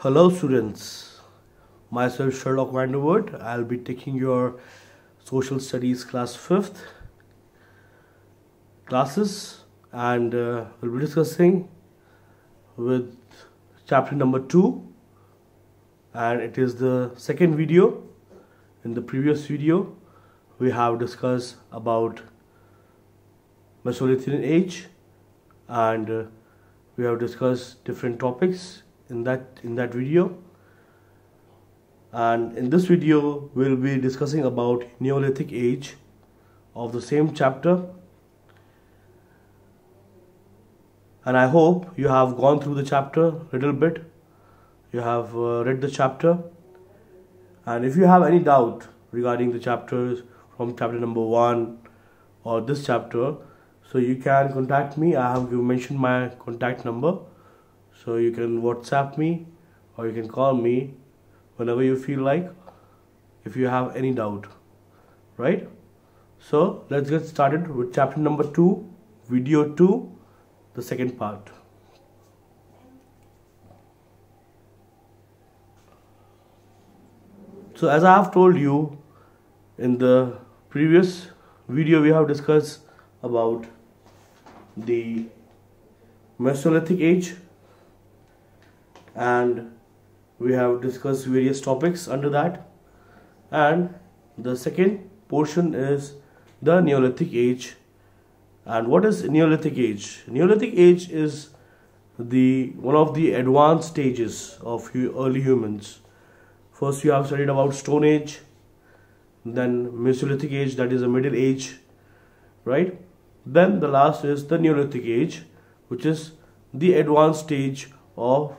Hello students, myself Sherlock I'll be taking your social studies class 5th classes and we'll be discussing with chapter number 2, and it is the second video. In the previous video we have discussed about Neolithic Age and we have discussed different topics in that video, and in this video we'll be discussing about Neolithic Age of the same chapter. And I hope you have gone through the chapter a little bit, you have read the chapter, and if you have any doubt regarding the chapters from chapter number 1 or this chapter, so you can contact me. I have mentioned my contact number, so you can WhatsApp me or you can call me whenever you feel like, if you have any doubt, right? So let's get started with chapter number 2, video 2, the second part. So as I have told you, in the previous video we have discussed about the Mesolithic Age, and we have discussed various topics under that, and the second portion is the Neolithic Age. And what is Neolithic Age? Neolithic Age is one of the advanced stages of early humans. First you have studied about Stone Age, then Mesolithic Age, that is a Middle Age, right? Then the last is the Neolithic Age, which is the advanced stage of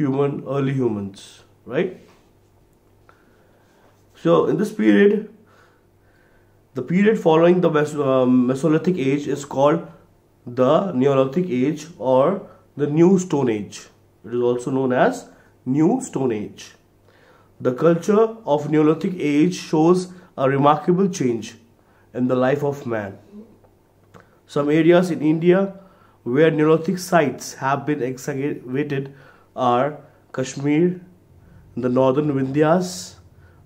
early humans, right? So in this period, the period following the Mesolithic Age is called the Neolithic Age or the New Stone Age. It is also known as New Stone Age. The culture of Neolithic Age shows a remarkable change in the life of man. Some areas in India where Neolithic sites have been excavated are Kashmir, the northern Vindhyas,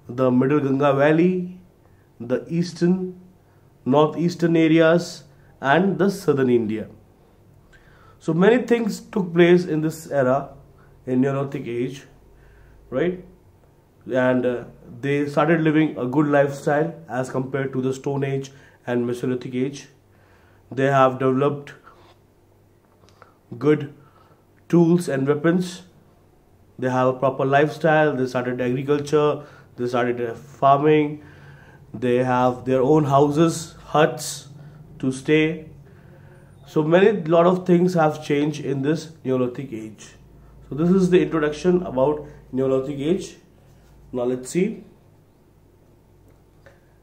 the middle Ganga Valley, the northeastern areas, and the southern India. So many things took place in this era, in Neolithic Age, right? And they started living a good lifestyle as compared to the Stone Age and Mesolithic Age. They have developed good tools and weapons. They have a proper lifestyle. They started agriculture. They started farming. They have their own houses, huts to stay. So lot of things have changed in this Neolithic Age. So this is the introduction about Neolithic Age. Now let's see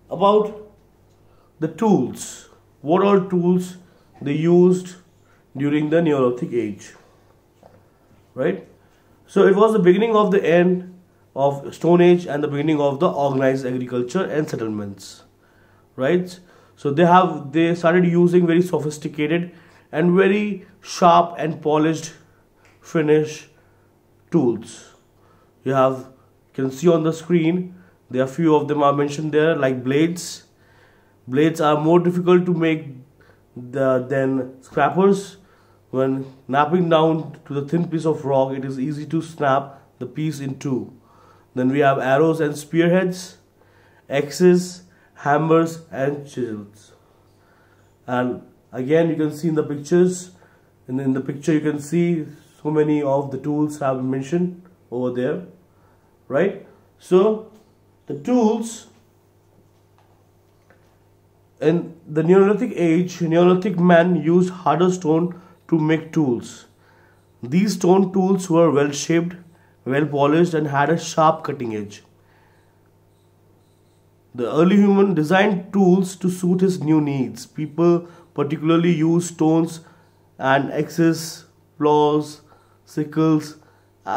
about the tools. What all tools they used during the Neolithic Age, right? So it was the beginning of the end of Stone Age and the beginning of the organized agriculture and settlements, right? So they started using very sophisticated and very sharp and polished finish tools. You can see on the screen, there are few of them are mentioned there, like blades. Blades are more difficult to make than scrapers. When knapping down to the thin piece of rock, it is easy to snap the piece in two. Then we have arrows and spearheads, axes, hammers and chisels. And again you can see in the pictures, and in the picture you can see so many of the tools have been mentioned over there, right? So the tools in the Neolithic Age, Neolithic man used harder stone to make tools. These stone tools were well shaped, well polished, and had a sharp cutting edge. The early human designed tools to suit his new needs. People particularly used stones and axes, plows, sickles,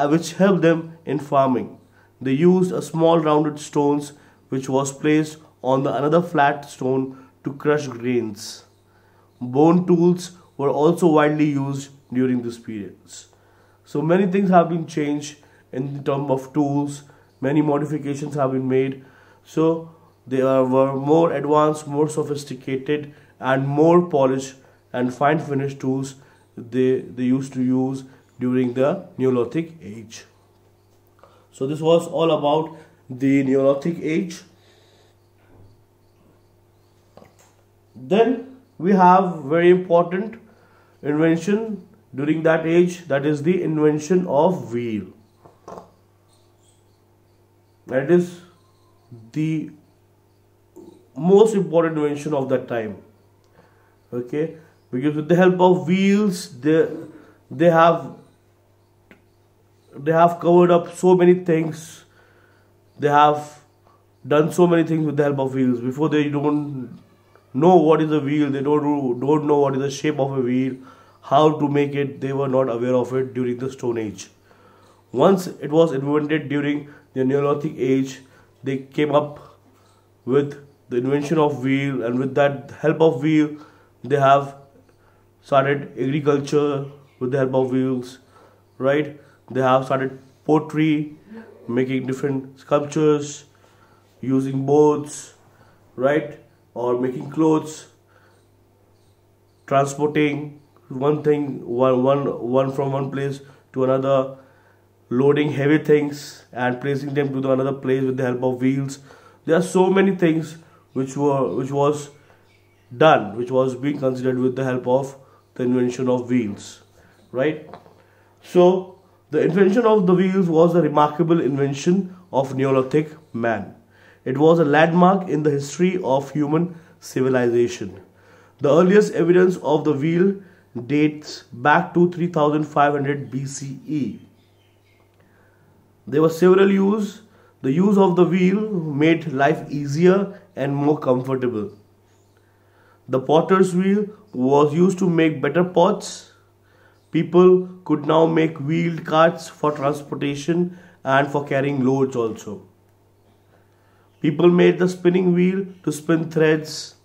which helped them in farming. They used a small rounded stones which was placed on another flat stone to crush grains. Bone tools were also widely used during this period. So many things have been changed in terms of tools. Many modifications have been made, so were more advanced, more sophisticated, and more polished and fine finished tools they used to use during the Neolithic age. So this was all about the Neolithic age. Then we have very important invention during that age, that is the invention of wheel. That is the most important invention of that time. Okay, because with the help of wheels, they have covered up so many things. They have done so many things with the help of wheels. Before, they don't know what is a wheel, they don't know what is the shape of a wheel, how to make it. They were not aware of it during the Stone Age. Once it was invented during the Neolithic age, they came up with the invention of wheel, and with that help of wheel, they have started agriculture with the help of wheels, right? They have started pottery, making different sculptures, using boats, right? Or making clothes, transporting one from one place to another, loading heavy things and placing them to another place with the help of wheels. There are so many things which was done, which was being considered with the help of the invention of wheels, right? So the invention of the wheels was a remarkable invention of Neolithic man. It was a landmark in the history of human civilization. The earliest evidence of the wheel dates back to 3500 BCE. There were several uses. The use of the wheel made life easier and more comfortable. The potter's wheel was used to make better pots. People could now make wheeled carts for transportation and for carrying loads also. People made the spinning wheel to spin threads.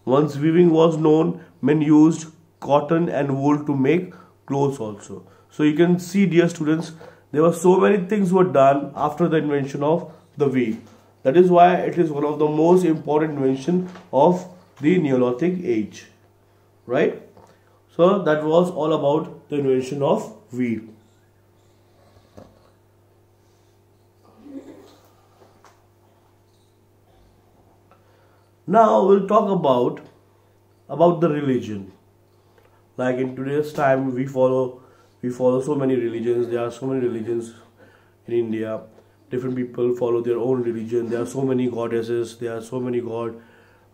Once weaving was known, men used cotton and wool to make clothes also. So you can see, dear students, there were so many things were done after the invention of the wheel. That is why it is one of the most important inventions of the Neolithic age, right? So that was all about the invention of wheel. Now we'll talk about the religion. Like in today's time, we follow so many religions. There are so many religions in India. Different people follow their own religion. There are so many goddesses. There are so many gods,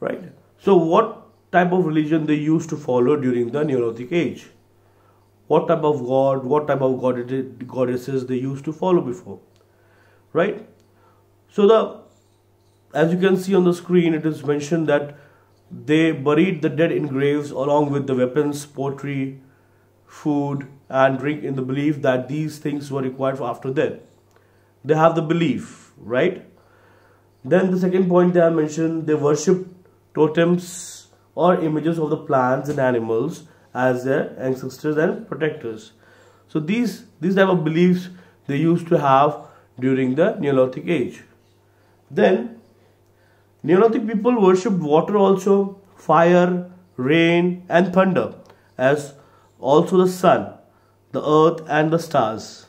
right? So what type of religion they used to follow during the Neolithic age? What type of god, what type of goddesses they used to follow before, right? So as you can see on the screen, it is mentioned that they buried the dead in graves along with the weapons, pottery, food and drink, in the belief that these things were required for after death. They have the belief, right? Then the second point they have mentioned, they worship totems or images of the plants and animals as their ancestors and protectors. So these type of beliefs they used to have during the Neolithic age. Then Neolithic people worshipped water also, fire, rain and thunder, as also the sun, the earth and the stars.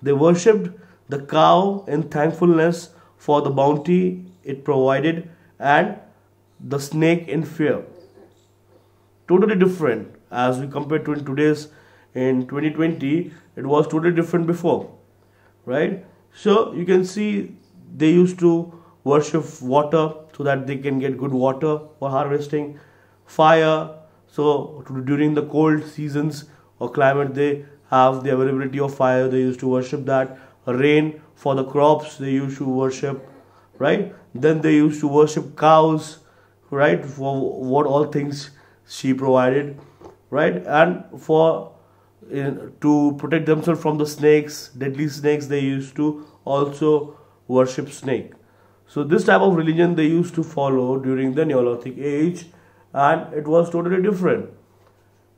They worshipped the cow in thankfulness for the bounty it provided, and the snake in fear. Totally different as we compare to in 2020, it was totally different before, right? So you can see they used to worship water so that they can get good water for harvesting, fire, so during the cold seasons or climate they have the availability of fire, they used to worship that. Rain for the crops they used to worship, right? Then they used to worship cows, right, for what all things she provided, right? And for to protect themselves from the snakes, deadly snakes, they used to also worship snake. So this type of religion they used to follow during the Neolithic age, and it was totally different,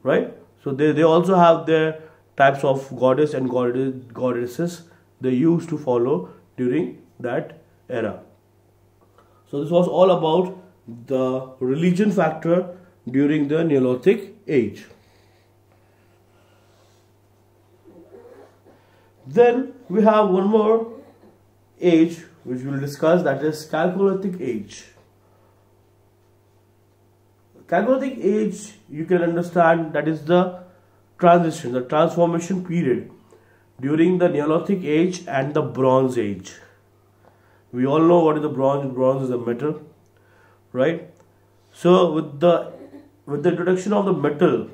right? So they also have their types of goddess and goddesses they used to follow during that era. So this was all about the religion factor during the Neolithic Age. Then we have one more age which we will discuss, that is Chalcolithic Age. Chalcolithic Age, you can understand, that is the transition, the transformation period during the Neolithic Age and the Bronze Age. We all know what is the bronze. Bronze is a metal, right? So with the introduction of the metal,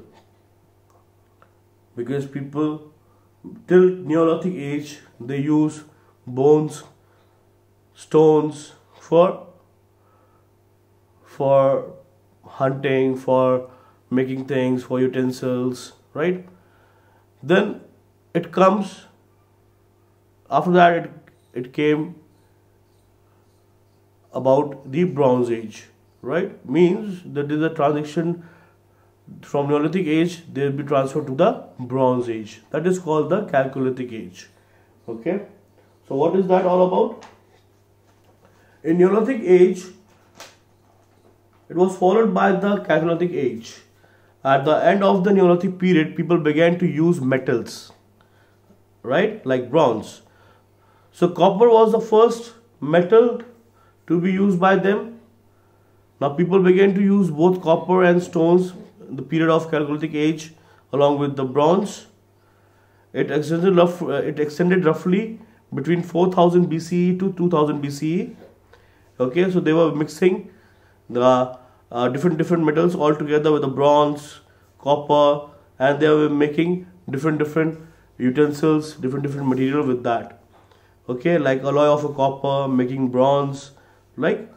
because people till Neolithic Age they use bones, stones for hunting, for making things, for utensils, right? Then it comes, after that it came about the Bronze Age, right? Means that is a transition from Neolithic Age, they will be transferred to the Bronze Age. That is called the Chalcolithic Age. Okay, so what is that all about? In Neolithic Age, it was followed by the Chalcolithic Age. At the end of the Neolithic period, people began to use metals, right, like bronze. So copper was the first metal to be used by them. Now people began to use both copper and stones in the period of Chalcolithic Age along with the bronze. It extended roughly between 4000 BCE to 2000 BCE. Okay, so they were mixing the different metals all together with the bronze, copper, and they were making different utensils, different material with that. Okay, like alloy of a copper, making bronze. Like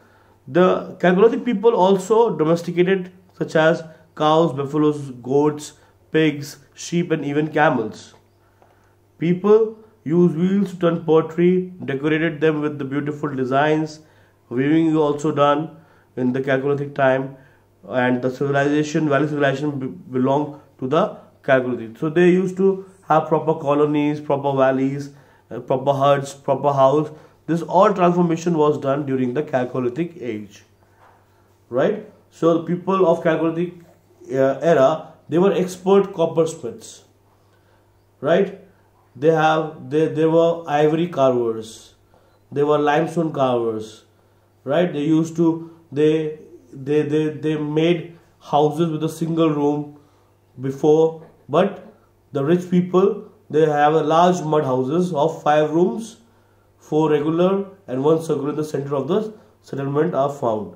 the Chalcolithic people also domesticated, such as cows, buffaloes, goats, pigs, sheep, and even camels. People used wheels to turn pottery, decorated them with the beautiful designs. Weaving is also done in the Chalcolithic time, and the valley civilization belonged to the Chalcolithic. So they used to have proper colonies, proper valleys, proper huts, proper house. This all transformation was done during the Chalcolithic Age, right? So the people of Chalcolithic era, they were expert coppersmiths, right? They were ivory carvers, they were limestone carvers, right? They used to they made houses with a single room before, but the rich people, they have a large mud houses of 5 rooms, 4 regular and 1 circular in the center of the settlement are found,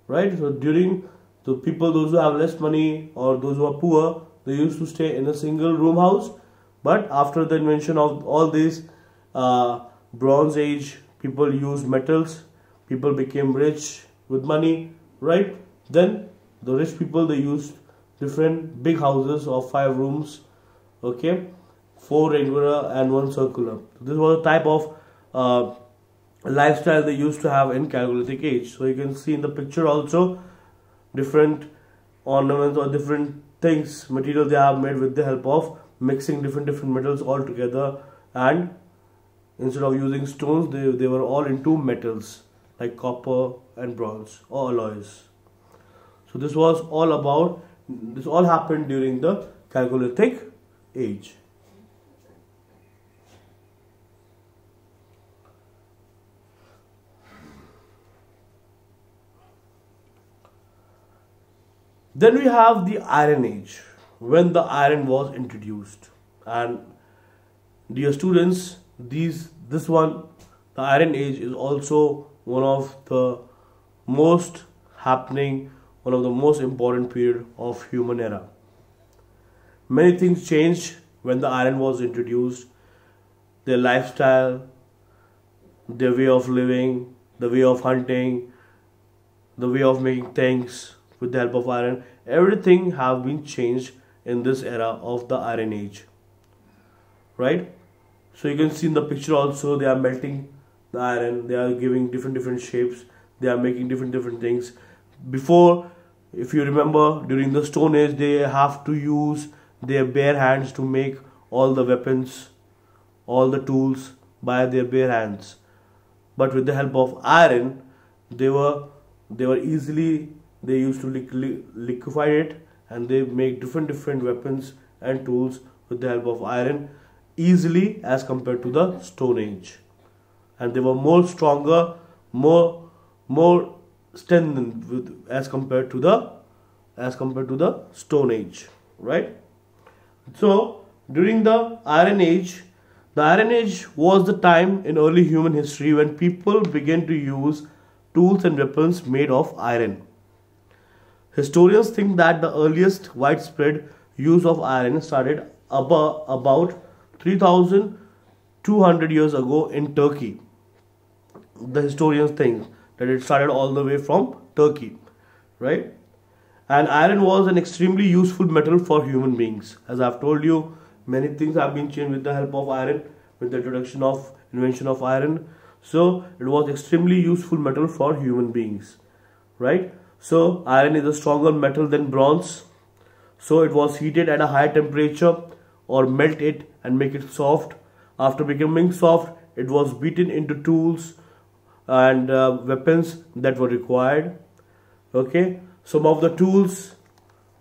right? So during the people, those who have less money or those who are poor, they used to stay in a single room house. But after the invention of all these Bronze Age, people used metals, people became rich with money, right? Then the rich people, they used different big houses of 5 rooms, okay, 4 regular and 1 circular. This was a type of lifestyle they used to have in Chalcolithic Age. So you can see in the picture also different ornaments or different things, material they have made with the help of mixing different metals all together, and instead of using stones, they were all into metals like copper and bronze or alloys. So this was all about, this all happened during the Chalcolithic Age. Then we have the Iron Age, when the iron was introduced. And dear students, the Iron Age is also one of the most happening, one of the most important period of human era. Many things changed when the iron was introduced. Their lifestyle, their way of living, the way of hunting, the way of making things with the help of iron, everything have been changed in this era of the Iron Age, right? So you can see in the picture also, they are melting the iron, they are giving different shapes, they are making different things. Before, if you remember, during the Stone Age, they have to use their bare hands to make all the weapons, all the tools, by their bare hands. But with the help of iron, they were easily, they used to liquefy it, and they make different weapons and tools with the help of iron easily as compared to the Stone Age. And they were more stronger, more strengthened as compared to the Stone Age, right? So during the Iron Age was the time in early human history when people began to use tools and weapons made of iron. Historians think that the earliest widespread use of iron started about 3,200 years ago in Turkey. The historians think that it started all the way from Turkey, right? And iron was an extremely useful metal for human beings. As I've told you, many things have been changed with the help of iron, with the invention of iron. So it was extremely useful metal for human beings, right? So iron is a stronger metal than bronze. So it was heated at a high temperature or melt it and make it soft. After becoming soft, it was beaten into tools and weapons that were required. Okay, some of the tools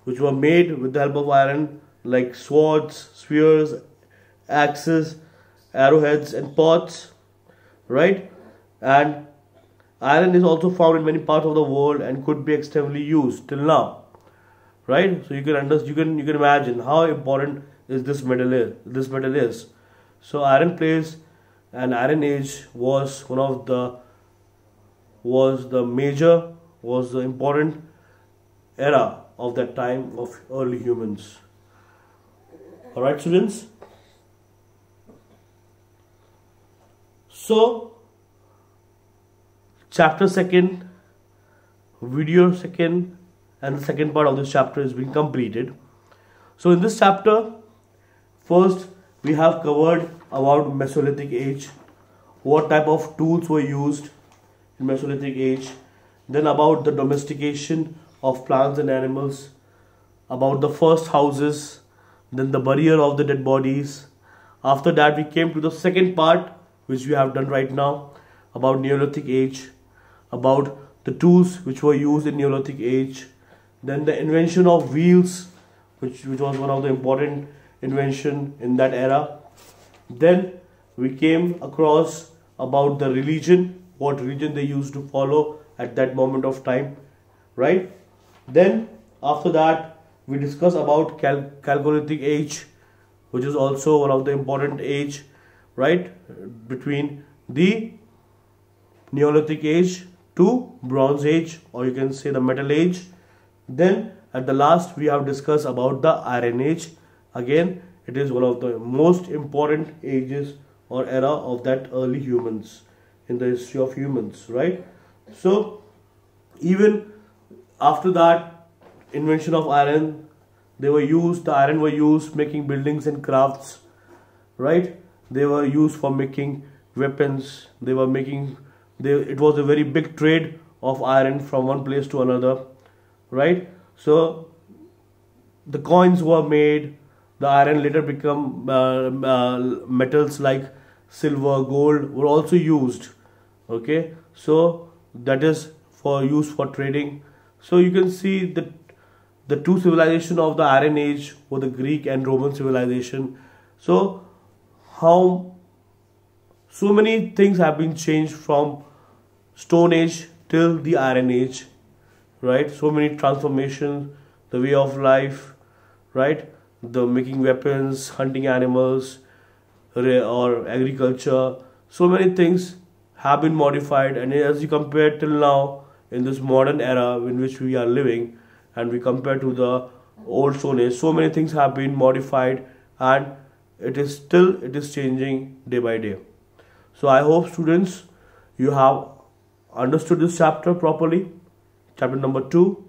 which were made with the help of iron, like swords, spears, axes, arrowheads and pots, right? And iron is also found in many parts of the world and could be extensively used till now, right? So you can imagine how important is this metal is. So iron plays, and Iron Age was the important era of that time of early humans. All right, students. So chapter 2, video 2, and the second part of this chapter is being completed. So in this chapter, first we have covered about Mesolithic Age, what type of tools were used in Mesolithic Age, then about the domestication of plants and animals, about the first houses, then the burial of the dead bodies. After that we came to the second part, which we have done right now, about Neolithic Age, about the tools which were used in Neolithic Age, then the invention of wheels, which was one of the important invention in that era. Then we came across about the religion, what religion they used to follow at that moment of time, right? Then after that we discuss about Chalcolithic Age, which is also one of the important age, right, between the Neolithic Age to Bronze Age, or you can say the Metal Age. Then at the last we have discussed about the Iron Age. Again, it is one of the most important ages or era of that early humans in the history of humans, right? So even after that invention of iron, the iron were used making buildings and crafts, right? They were used for making weapons. It was a very big trade of iron from one place to another, right? So the coins were made. The iron later become metals like silver, gold were also used. Okay, so that is for use for trading. So you can see that the two civilization of the Iron Age were the Greek and Roman civilization. So how so many things have been changed from Stone Age till the Iron Age, right? So many transformations, the way of life, right? The making weapons, hunting animals, or agriculture. So many things have been modified, and as you compare till now in this modern era in which we are living, and we compare to the old Stone Age, so many things have been modified, and it is changing day by day. So I hope students you have understood this chapter properly, chapter number 2.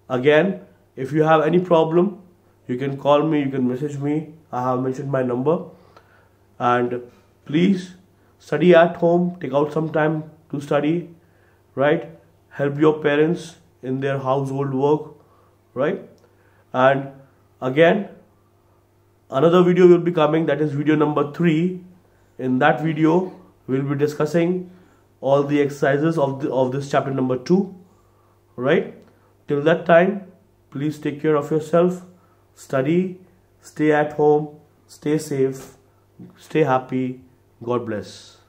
Again, if you have any problem, you can call me, you can message me. I have mentioned my number. And please study at home, take out some time to study, right? Help your parents in their household work, right? And again, another video will be coming, that is video number 3, In that video, we'll be discussing all the exercises of this chapter number 2. Right? Till that time, please take care of yourself, study, stay at home, stay safe, stay happy. God bless.